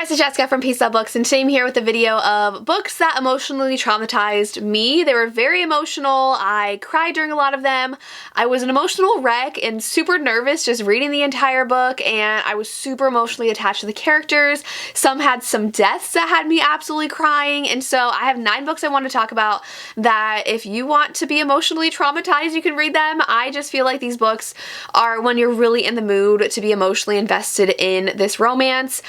guys, it's Jessica from Peace Out Books, and today I'm here with a video of books that emotionally traumatized me. They were very emotional. I cried during a lot of them. I was an emotional wreck and super nervous just reading the entire book, and I was super emotionally attached to the characters. Some had some deaths that had me absolutely crying, and so I have 9 books I want to talk about that if you want to be emotionally traumatized, you can read them. I just feel like these books are when you're really in the mood to be emotionally invested in this romance.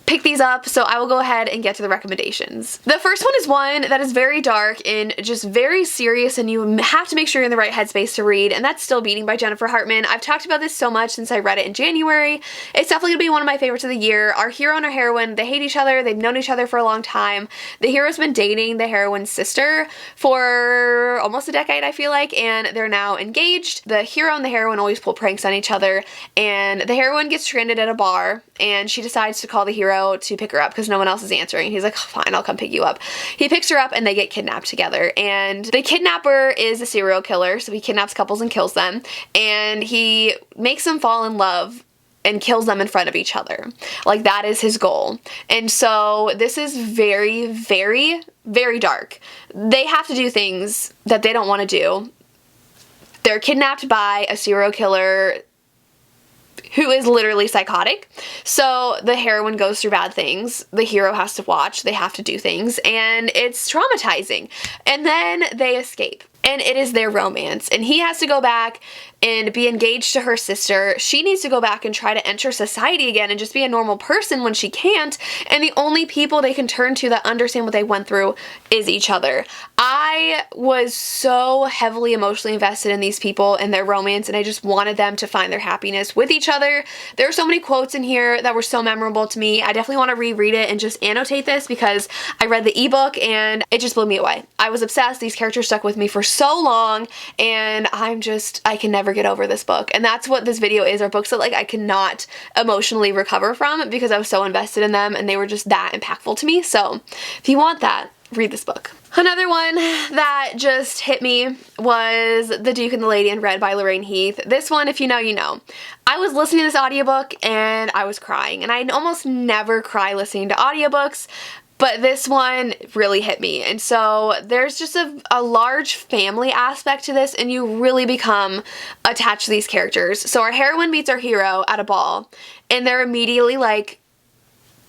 Pick these up, so I will go ahead and get to the recommendations. The first one is one that is very dark and just very serious, and you have to make sure you're in the right headspace to read, and that's Still Beating by Jennifer Hartman. I've talked about this so much since I read it in January. It's definitely gonna be one of my favorites of the year. Our hero and our heroine, they hate each other, they've known each other for a long time. The hero's been dating the heroine's sister for almost a decade, I feel like, and they're now engaged. The hero and the heroine always pull pranks on each other, and the heroine gets stranded at a bar, and she decides to call the hero to pick her up because no one else is answering. He's like, fine, I'll come pick you up. He picks her up and they get kidnapped together, and the kidnapper is a serial killer, so he kidnaps couples and kills them, and he makes them fall in love and kills them in front of each other. Like, that is his goal. And so this is very, very, very dark. They have to do things that they don't want to do. They're kidnapped by a serial killer who is literally psychotic. So the heroine goes through bad things, the hero has to watch, they have to do things, and it's traumatizing. And then they escape, and it is their romance, and he has to go back and be engaged to her sister. She needs to go back and try to enter society again and just be a normal person when she can't, and the only people they can turn to that understand what they went through is each other. I was so heavily emotionally invested in these people and their romance, and I just wanted them to find their happiness with each other. There are so many quotes in here that were so memorable to me. I definitely want to reread it and just annotate this because I read the ebook and it just blew me away. I was obsessed. These characters stuck with me for so long, and I can never get over this book. And that's what this video is, are books that like I cannot emotionally recover from because I was so invested in them and they were just that impactful to me. So if you want that, read this book. Another one that just hit me was The Duke and the Lady in Red by Lorraine Heath. This one, if you know, you know. I was listening to this audiobook and I was crying, and I almost never cry listening to audiobooks, but this one really hit me. And so there's just a large family aspect to this, and you really become attached to these characters. So our heroine meets our hero at a ball, and they're immediately like,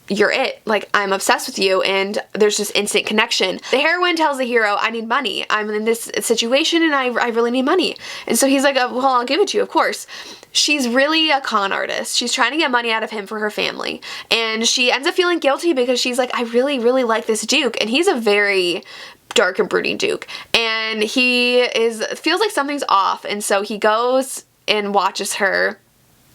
you're it. Like, I'm obsessed with you, and there's just instant connection. The heroine tells the hero, I need money. I'm in this situation and I really need money. And so he's like, well, I'll give it to you, of course. She's really a con artist. She's trying to get money out of him for her family. And she ends up feeling guilty because she's like, I really, really like this Duke. And he's a very dark and brooding Duke. And he feels like something's off. And so he goes and watches her,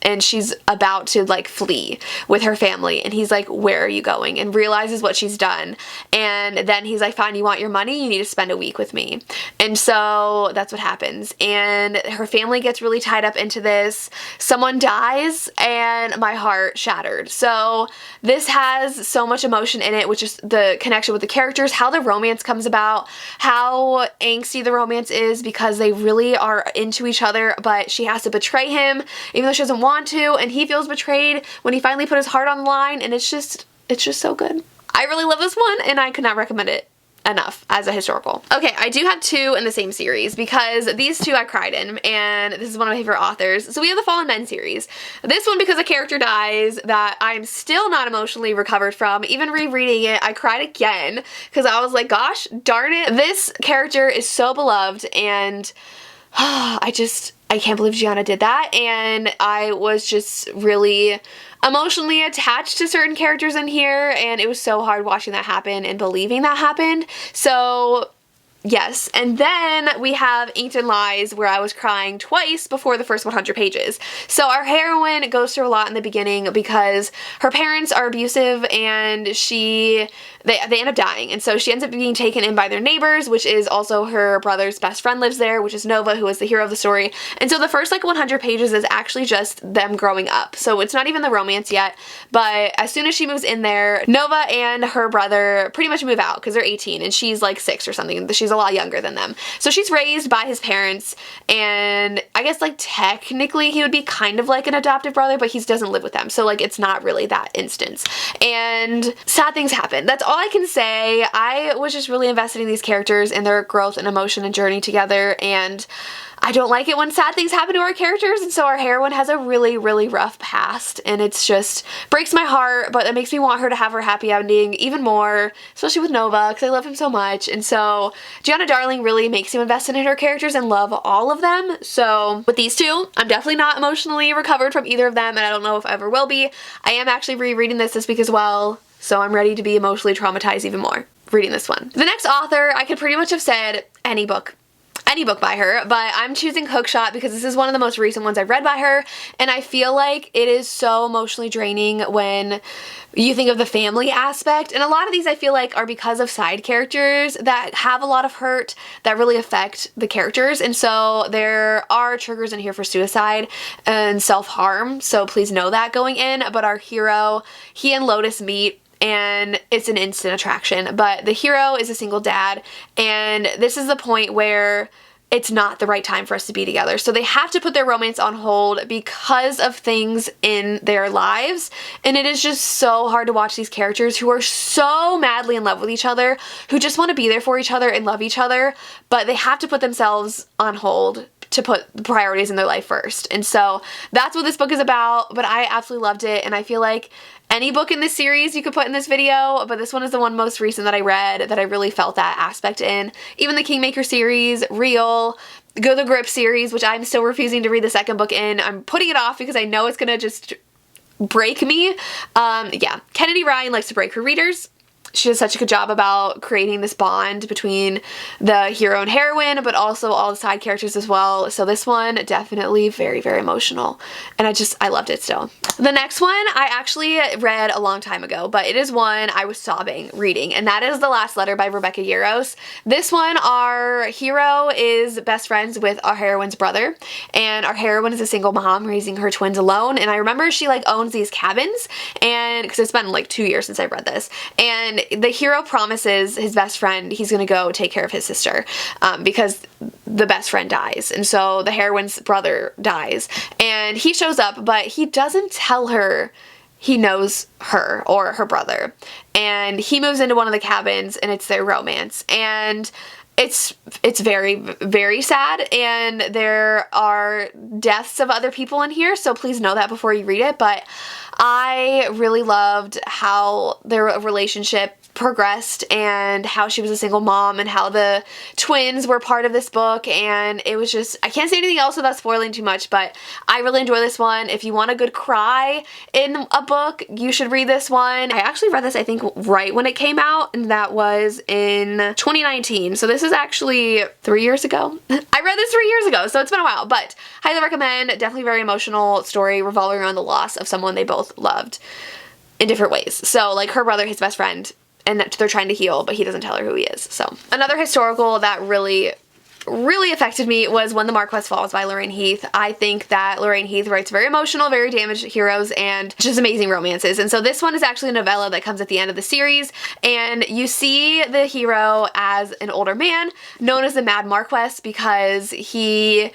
and she's about to like flee with her family, and he's like, where are you going? And realizes what she's done. And then he's like, fine, you want your money? You need to spend a week with me. And so that's what happens. And her family gets really tied up into this. Someone dies, and my heart shattered. So this has so much emotion in it, which is the connection with the characters, how the romance comes about, how angsty the romance is because they really are into each other, but she has to betray him even though she doesn't want to, and he feels betrayed when he finally put his heart on the line, and it's just so good. I really love this one, and I could not recommend it enough as a historical. Okay, I do have 2 in the same series because these 2 I cried in, and this is one of my favorite authors. So we have the Fallen Men series. This one because a character dies that I'm still not emotionally recovered from. Even rereading it, I cried again because I was like, gosh darn it. This character is so beloved, and I can't believe Gianna did that, and I was just really emotionally attached to certain characters in here, and it was so hard watching that happen and believing that happened. So yes. And then we have Inked in Lies, where I was crying twice before the first 100 pages. So our heroine goes through a lot in the beginning because her parents are abusive, and they end up dying, and so she ends up being taken in by their neighbors, which is also her brother's best friend lives there, which is Nova, who is the hero of the story. And so the first like 100 pages is actually just them growing up, so it's not even the romance yet. But as soon as she moves in there, Nova and her brother pretty much move out because they're 18 and she's like 6 or something. She's a lot younger than them. So she's raised by his parents, and I guess like technically he would be kind of like an adoptive brother, but he doesn't live with them. So like it's not really that instance. And sad things happen. That's all I can say. I was just really invested in these characters and their growth and emotion and journey together, and I don't like it when sad things happen to our characters, and so our heroine has a really, really rough past, and it's just breaks my heart, but it makes me want her to have her happy ending even more, especially with Nova, because I love him so much. And so Gianna Darling really makes you invested in her characters and love all of them. So with these two, I'm definitely not emotionally recovered from either of them, and I don't know if I ever will be. I am actually rereading this week as well, so I'm ready to be emotionally traumatized even more reading this one. The next author, I could pretty much have said any book by her, but I'm choosing Hookshot because this is one of the most recent ones I've read by her, and I feel like it is so emotionally draining when you think of the family aspect, and a lot of these I feel like are because of side characters that have a lot of hurt that really affect the characters, and so there are triggers in here for suicide and self-harm, so please know that going in. But our hero, he and Lotus meet, and it's an instant attraction, but the hero is a single dad, and this is the point where it's not the right time for us to be together. So they have to put their romance on hold because of things in their lives, and it is just so hard to watch these characters who are so madly in love with each other, who just want to be there for each other and love each other, but they have to put themselves on hold to put the priorities in their life first. And so that's what this book is about, but I absolutely loved it, and I feel like any book in this series you could put in this video, but this one is the one most recent that I read that I really felt that aspect in. Even the Kingmaker series, Real, Go the Grip series, which I'm still refusing to read the second book in. I'm putting it off because I know it's gonna just break me. Yeah, Kennedy Ryan likes to break her readers. She does such a good job about creating this bond between the hero and heroine, but also all the side characters as well. So this one, definitely very, very emotional. And I loved it still. The next one I actually read a long time ago, but it is one I was sobbing reading, and that is The Last Letter by Rebecca Yarros. This one, our hero is best friends with our heroine's brother, and our heroine is a single mom raising her twins alone. And I remember she like owns these cabins, and because it's been like 2 years since I read this, and the hero promises his best friend he's gonna go take care of his sister because the best friend dies, and so the heroine's brother dies, and he shows up, but he doesn't tell her he knows her or her brother, and he moves into one of the cabins, and it's their romance, and it's very, very sad, and there are deaths of other people in here, so please know that before you read it. But I really loved how their relationship progressed and how she was a single mom and how the twins were part of this book, and it was just, I can't say anything else without spoiling too much, but I really enjoy this one. If you want a good cry in a book, you should read this one. I actually read this I think right when it came out, and that was in 2019, so this is actually 3 years ago. I read this 3 years ago, so it's been a while, but highly recommend. Definitely very emotional story revolving around the loss of someone they both loved in different ways. So like her brother, his best friend, and they're trying to heal, but he doesn't tell her who he is. So another historical that really affected me was When the Marquess Falls by Lorraine Heath. I think that Lorraine Heath writes very emotional, very damaged heroes, and just amazing romances. And so this one is actually a novella that comes at the end of the series, and you see the hero as an older man known as the Mad Marquess because he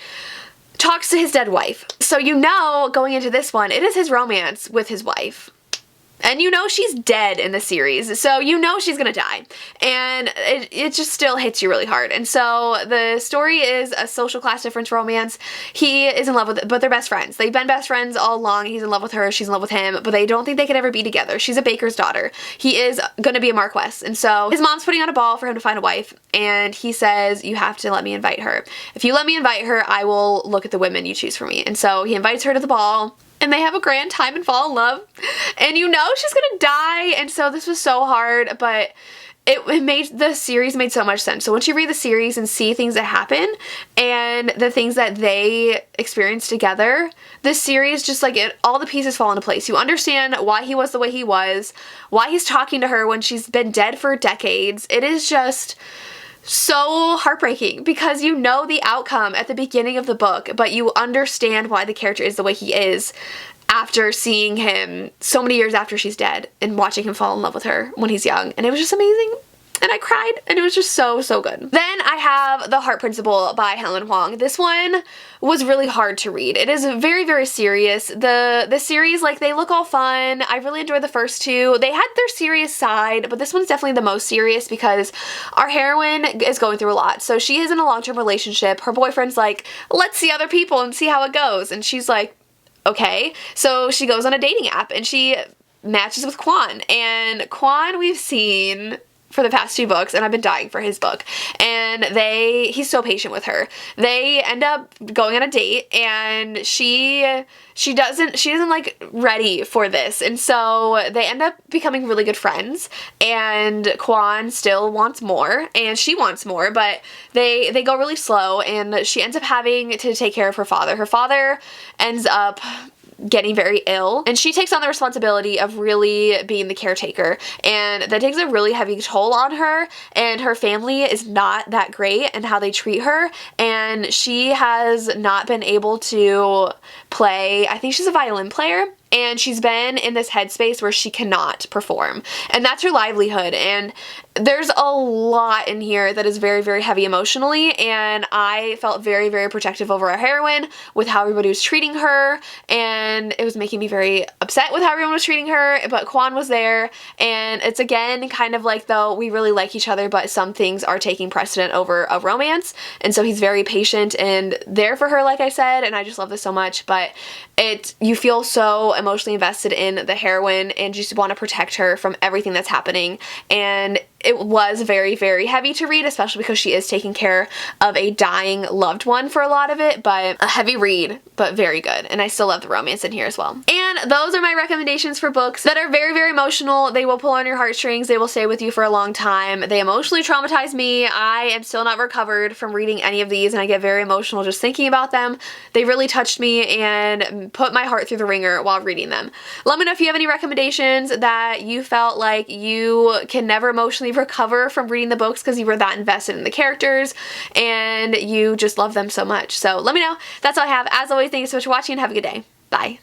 talks to his dead wife. So you know going into this one, it is his romance with his wife. And you know she's dead in the series, so you know she's gonna die. And it just still hits you really hard. And so the story is a social class difference romance. He is in love with, but they're best friends. They've been best friends all along. He's in love with her, she's in love with him, but they don't think they could ever be together. She's a baker's daughter. He is gonna be a Marquess. And so his mom's putting on a ball for him to find a wife, and he says, you have to let me invite her. If you let me invite her, I will look at the women you choose for me. And so he invites her to the ball, and they have a grand time and fall in love, and you know she's gonna die. And so this was so hard, but it made, the series made so much sense. So once you read the series and see things that happen and the things that they experience together, the series just like all the pieces fall into place. You understand why he was the way he was, why he's talking to her when she's been dead for decades. It is just so heartbreaking because you know the outcome at the beginning of the book, but you understand why the character is the way he is after seeing him so many years after she's dead and watching him fall in love with her when he's young. And it was just amazing. and I cried, and it was just so, so good. Then I have The Heart Principle by Helen Hoang. This one was really hard to read. It is very, very serious. The series, like, they look all fun. I really enjoyed the first two. They had their serious side, but this one's definitely the most serious because our heroine is going through a lot. So she is in a long-term relationship. Her boyfriend's like, let's see other people and see how it goes. And she's like, okay. So she goes on a dating app and she matches with Quan. And Quan we've seen for the past 2 books, and I've been dying for his book. And he's so patient with her. They end up going on a date, and she isn't like ready for this, and so they end up becoming really good friends. And Quan still wants more, and she wants more, but they go really slow, and she ends up having to take care of her father. Her father ends up getting very ill, and she takes on the responsibility of really being the caretaker, and that takes a really heavy toll on her, and her family is not that great in how they treat her, and she has not been able to play. I think she's a violin player, and she's been in this headspace where she cannot perform, and that's her livelihood. And there's a lot in here that is very, very heavy emotionally, and I felt very, very protective over our heroine with how everybody was treating her, and it was making me very upset with how everyone was treating her, but Quan was there, and it's again kind of like, though we really like each other, but some things are taking precedent over a romance, and so he's very patient and there for her, like I said, and I just love this so much. But you feel so emotionally invested in the heroine, and you just want to protect her from everything that's happening, and it was very, very heavy to read, especially because she is taking care of a dying loved one for a lot of it, but a heavy read, but very good. And I still love the romance in here as well. And those are my recommendations for books that are very, very emotional. They will pull on your heartstrings. They will stay with you for a long time. They emotionally traumatize me. I am still not recovered from reading any of these, and I get very emotional just thinking about them. They really touched me and put my heart through the ringer while reading them. Let me know if you have any recommendations that you felt like you can never emotionally recover from reading the books because you were that invested in the characters and you just love them so much. So let me know. That's all I have. As always, thank you so much for watching and have a good day. Bye.